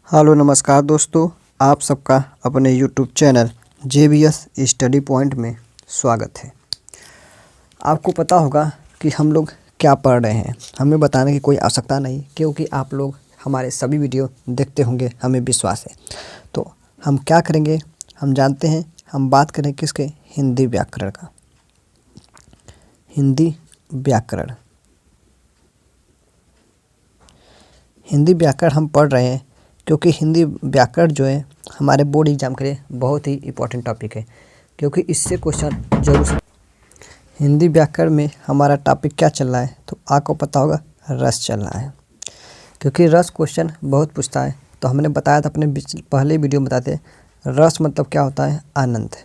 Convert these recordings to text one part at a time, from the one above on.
Hello नमस्कार दोस्तों, आप सबका अपने YouTube channel JBS study point में स्वागत है। आपको पता होगा कि हम लोग क्या पढ़ रहे हैं, हमें बताने की कोई आवश्यकता नहीं क्योंकि आप लोग हमारे सभी वीडियो देखते होंगे, हमें विश्वास है। तो हम क्या करेंगे, हम जानते हैं, हम बात करें किसके, हिंदी व्याकरण का। हिंदी व्याकरण, हिंदी व्याकरण हम पढ़ रहे हैं क्योंकि हिंदी व्याकरण जो है हमारे बोर्ड एग्जाम के लिए बहुत ही इम्पोर्टेंट टॉपिक है, क्योंकि इससे क्वेश्चन जरूर। हिंदी व्याकरण में हमारा टॉपिक क्या चल रहा है, तो आपको पता होगा रस चल रहा है, क्योंकि रस क्वेश्चन बहुत पूछता है। तो हमने बताया था अपने पहले वीडियो में, बताते रस मतलब क्या होता है, आनंद।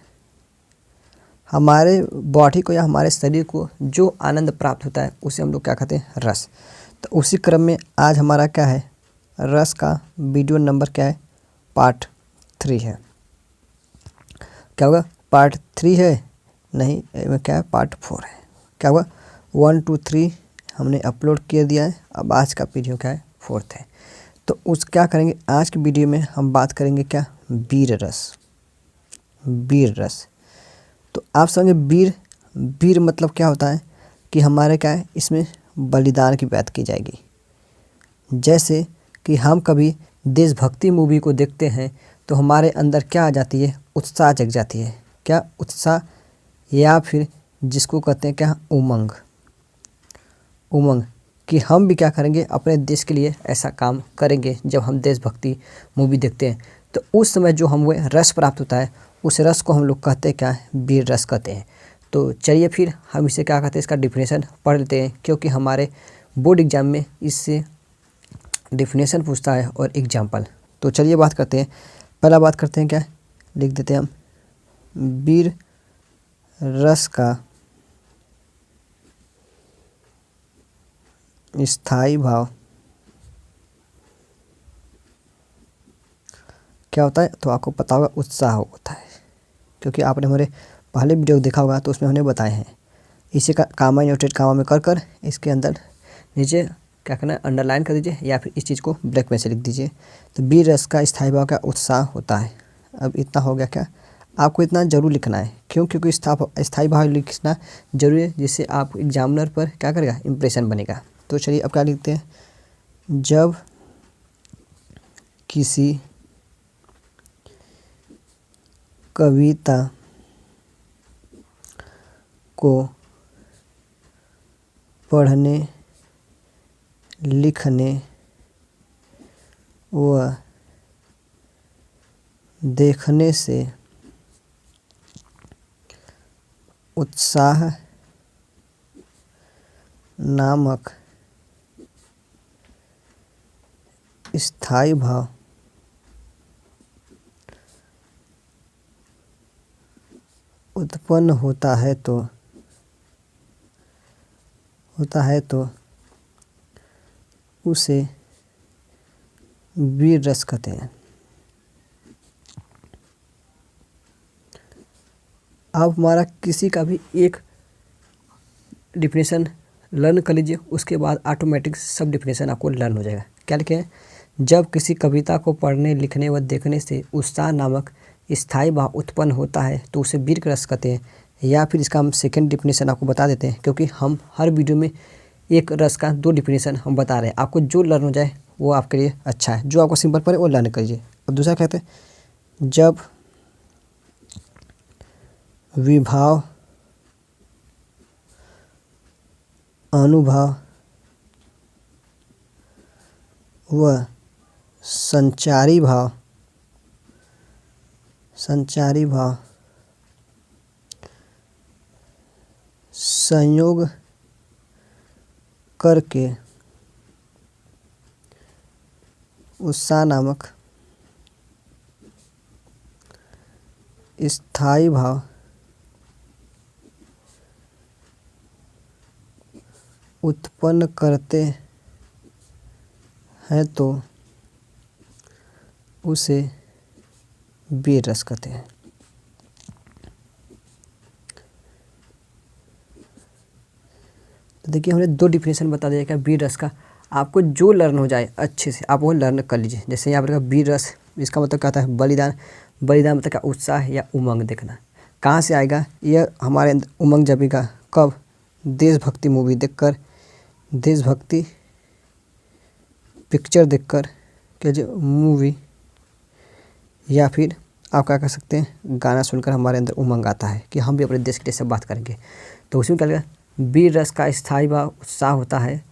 हमारे बॉडी को या हमारे शरीर को जो आनंद प्राप्त होता है उसे हम लोग क्या कहते हैं, रस। तो उसी क्रम में आज हमारा क्या है, रस का वीडियो नंबर क्या है, पार्ट 3 है। क्या होगा, पार्ट 3 है, नहीं क्या है, पार्ट 4 है। क्या होगा, 1 2 3 हमने अपलोड कर दिया है। अब आज का वीडियो क्या है, 4th है। तो उस क्या करेंगे, आज की वीडियो में हम बात करेंगे क्या, वीर रस। वीर रस, तो आप समझे वीर, वीर मतलब क्या होता है कि हमारे क्या है, इसमें बलिदान की बात की जाएगी। जैसे कि हम कभी देशभक्ति मूवी को देखते हैं तो हमारे अंदर क्या आ जाती है, उत्साह जग जाती है। क्या, उत्साह, या फिर जिसको कहते हैं क्या, उमंग। उमंग कि हम भी क्या करेंगे, अपने देश के लिए ऐसा काम करेंगे। जब हम देशभक्ति मूवी देखते हैं तो उस समय जो हम वो रस प्राप्त होता है, उस रस को हम लोग कहते हैं क्या, वीर रस कहते हैं। तो चलिए फिर हम इसे क्या कहते हैं, इसका डिफिनेशन पढ़ लेते हैं, क्योंकि हमारे बोर्ड एग्जाम में इससे डिफिनेशन पूछता है और एग्जाम्पल। तो चलिए बात करते हैं। पहला बात करते हैं, क्या लिख देते हैं हम, वीर रस का स्थायी भाव क्या होता है, तो आपको पता होगा उत्साह होता है, क्योंकि आपने हमारे पहले वीडियो देखा होगा तो उसमें हमने बताए हैं। इसी का कामा नोटेड कामा में कर इसके अंदर नीचे क्या करना है, अंडरलाइन कर दीजिए या फिर इस चीज़ को ब्लैक में से लिख दीजिए। तो वीर रस का स्थायी भाव का उत्साह होता है। अब इतना हो गया, क्या आपको इतना जरूर लिखना है, क्यों, क्योंकि स्थायी भाव लिखना जरूरी है, जिससे आप एग्जामिनर पर क्या करेगा, इंप्रेशन बनेगा। तो चलिए अब क्या लिखते हैं, जब किसी कविता को पढ़ने, लिखने व देखने से उत्साह नामक स्थायी भाव उत्पन्न होता है तो उसे वीर रस कहते हैं। आप हमारा किसी का भी एक डिफिनेशन लर्न कर लीजिए, उसके बाद ऑटोमेटिक सब डिफिनेशन आपको लर्न हो जाएगा। क्या लिखे हैं, जब किसी कविता को पढ़ने, लिखने व देखने से उत्साह नामक स्थायी भाव उत्पन्न होता है तो उसे वीर रस कहते हैं। या फिर इसका हम सेकंड डिफिनेशन आपको बता देते हैं, क्योंकि हम हर वीडियो में एक रस का 2 डिफिनेशन हम बता रहे हैं। आपको जो लर्न हो जाए वो आपके लिए अच्छा है, जो आपको सिंपल पड़े वो लर्न करिए। और दूसरा कहते हैं, जब विभाव, अनुभव व संचारी भाव संयोग करके उत्साह नामक स्थायी भाव उत्पन्न करते हैं तो उसे वीर रस कहते हैं। तो देखिए हमने 2 डिफिनेशन बता दिया क्या वीर रस का। आपको जो लर्न हो जाए अच्छे से आप वो लर्न कर लीजिए। जैसे यहाँ पर वीर रस, इसका मतलब क्या होता है? बलिदान। बलिदान मतलब क्या? उत्साह या उमंग देखना। कहाँ से आएगा? यह हमारे अंदर उमंग जगेगा कब? देशभक्ति मूवी देखकर, देशभक्ति पिक्चर देखकर के जो मूवी, या फिर आप क्या कर सकते हैं, गाना सुनकर हमारे अंदर उमंग आता है कि हम भी अपने देश के लिए सब बात करेंगे। तो उसमें क्या लगेगा? वीर रस का स्थायी व उत्साह होता है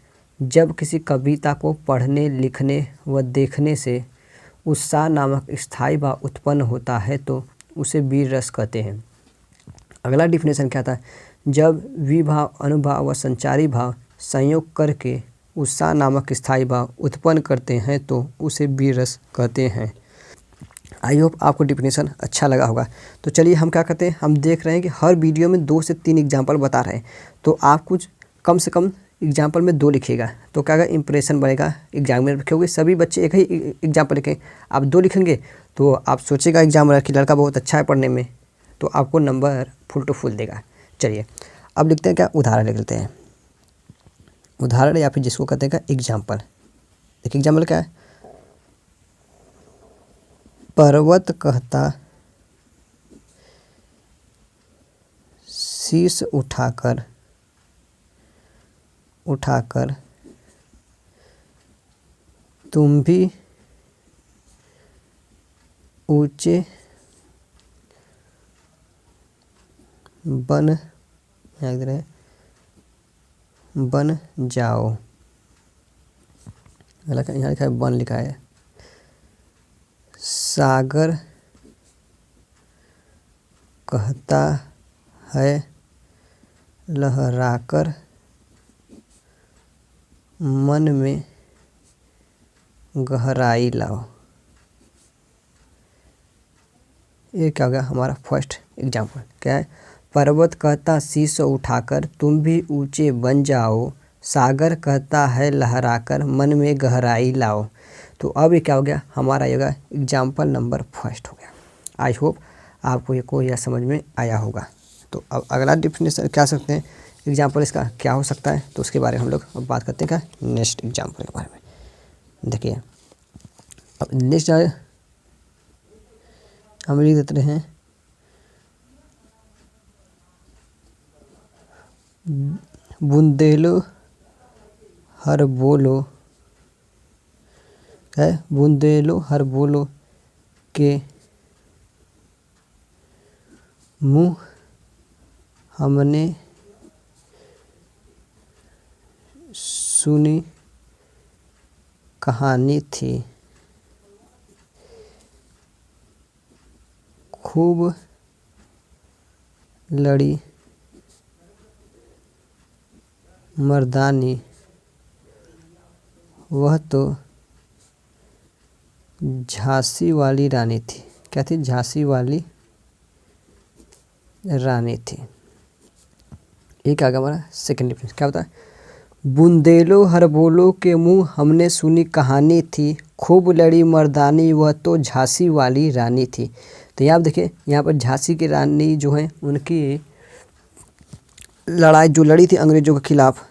जब किसी कविता को पढ़ने, लिखने व देखने से उत्साह नामक स्थायी भाव उत्पन्न होता है तो उसे वीर रस कहते हैं। अगला डिफिनेशन क्या था? जब विभाव, अनुभाव व संचारी भाव संयोग करके उत्साह नामक स्थायी भाव उत्पन्न करते हैं तो उसे वीर रस कहते हैं। आई होप आपको डिफिनेशन अच्छा लगा होगा। तो चलिए हम क्या करते हैं, हम देख रहे हैं कि हर वीडियो में 2 से 3 एग्जाम्पल बता रहे हैं, तो आप कुछ कम से कम एग्जाम्पल में 2 लिखिएगा तो क्या इंप्रेशन बनेगा एग्जाम में। क्योंकि सभी बच्चे एक ही एग्जाम्पल लिखें, आप 2 लिखेंगे तो आप सोचेगा एग्जाम कि लड़का बहुत अच्छा है पढ़ने में, तो आपको नंबर फुल टू फुल देगा। चलिए अब लिखते हैं क्या, उदाहरण लिख लेते हैं। उदाहरण या फिर जिसको कहते हैं क्या, एग्जाम्पल। देखिए एग्जाम्पल क्या है? पर्वत कहता शीश उठाकर तुम भी ऊंचे बन जाओ। यहाँ लिखा है बन, लिखा है। सागर कहता है लहराकर मन में गहराई लाओ। ये क्या हो गया हमारा फर्स्ट एग्जाम्पल। क्या है? पर्वत कहता शीश उठाकर तुम भी ऊंचे बन जाओ, सागर कहता है लहराकर मन में गहराई लाओ। तो अब ये क्या हो गया हमारा, ये होगा एग्जाम्पल नंबर फर्स्ट हो गया। आई होप आपको ये कोई यह समझ में आया होगा। तो अब अगला डिफिनेशन क्या सकते हैं, एग्जाम्पल इसका क्या हो सकता है, तो उसके बारे में हम लोग अब बात करते हैं क्या नेक्स्ट एग्जाम्पल के बारे में। देखिए अब नेक्स्ट हम लिख देते हैं बुंदेलो हर बोलो है, बुंदेलो हर बोलो के मुँह हमने सुनी कहानी थी, खूब लड़ी मर्दानी वह तो झांसी वाली रानी थी। क्या थी? झांसी वाली रानी थी। एक आगे हमारा सेकंड डिफरेंस क्या होता है? बुंदेलो हर बोलो के मुँह हमने सुनी कहानी थी, खूब लड़ी मर्दानी वह तो झांसी वाली रानी थी। तो यहाँ देखिए, यहाँ पर झांसी की रानी जो है उनकी लड़ाई जो लड़ी थी अंग्रेज़ों के खिलाफ,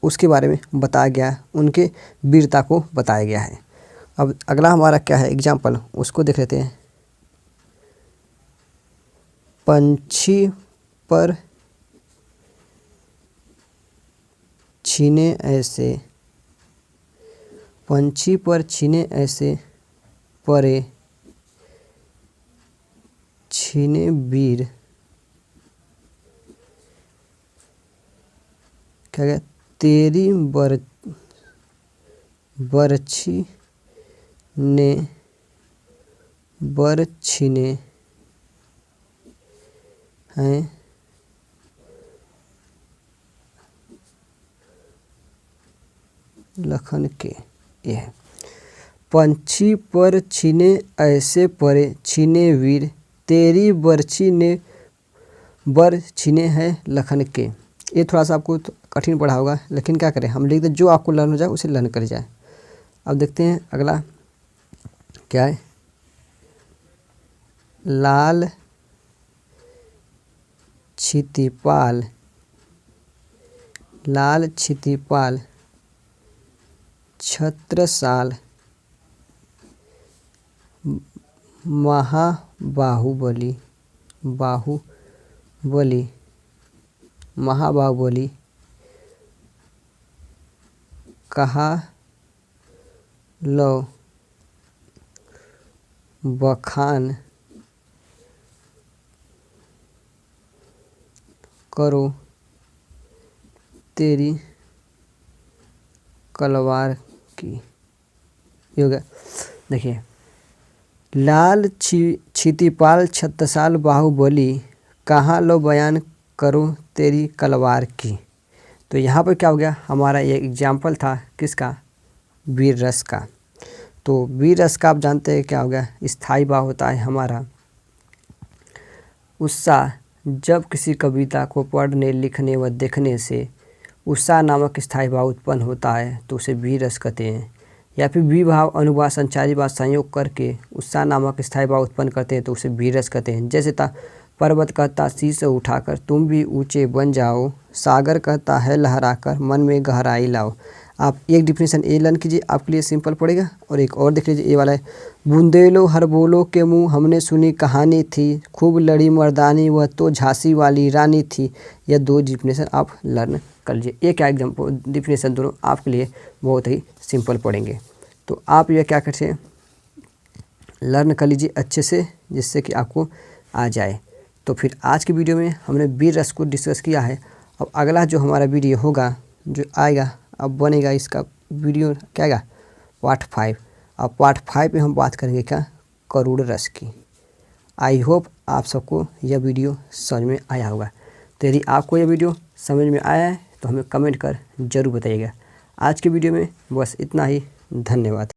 उसके बारे में बताया गया है, उनके वीरता को बताया गया है। अब अगला हमारा क्या है एग्जाम्पल, उसको देख लेते हैं। पंछी पर छीने ऐसे परे छीने वीर, क्या गया? तेरी बरछी ने बर छीने हैं लखन के। ये है पंछी पर छीने ऐसे परे छीने वीर, तेरी बरछी ने बर छीने हैं लखन के। ये थोड़ा सा आपको कठिन पड़ा होगा, लेकिन क्या करें, हम लिख दें जो आपको लर्न हो जाए उसे लर्न कर जाए। अब देखते हैं अगला क्या है। लाल छत्रसाल महाबाहुबली कहालो बखान करो तेरी कलवार की। ये हो गया। देखिए, लाल क्षितिपाल छत्रसाल बाहुबली कहाँ लो बयान करो तेरी कलवार की। तो यहाँ पर क्या हो गया, हमारा ये एग्जाम्पल था किसका, वीर रस का। तो वीर रस का आप जानते हैं क्या हो गया, स्थायी भाव होता है हमारा उत्साह। जब किसी कविता को पढ़ने, लिखने व देखने से उत्साह नामक स्थायी भाव उत्पन्न होता है तो उसे वीर रस कहते हैं। या फिर विभाव, अनुभाव, संचारी भाव संयोग करके उत्साह नामक स्थायी भाव उत्पन्न करते हैं तो उसे वीर रस कहते हैं। जैसे था, पर्वत कहता शीश उठाकर तुम भी ऊंचे बन जाओ, सागर कहता है लहराकर मन में गहराई लाओ। आप एक डिफिनेशन ए लर्न कीजिए, आपके लिए सिंपल पड़ेगा। और एक और देख लीजिए, ये वाला है, बूंदेलो हर बोलो के मुँह हमने सुनी कहानी थी, खूब लड़ी मर्दानी वह तो झांसी वाली रानी थी। यह 2 डिफिनेशन आप लर्न कर लीजिए। एक एग्जाम्पल डिफिनेशन दोनों आपके लिए बहुत ही सिंपल पड़ेंगे। तो आप यह क्या करते हैं, लर्न कर लीजिए अच्छे से, जिससे कि आपको आ जाए। तो फिर आज की वीडियो में हमने वीर रस को डिस्कस किया है। अब अगला जो हमारा वीडियो होगा, जो आएगा, अब बनेगा इसका वीडियो क्या आएगा, पार्ट 5। अब पार्ट 5 में हम बात करेंगे क्या, करुड़ रस की। आई होप आप सबको यह वीडियो समझ में आया होगा। तो यदि आपको यह वीडियो समझ में आया है तो हमें कमेंट कर ज़रूर बताइएगा। आज के वीडियो में बस इतना ही। धन्यवाद।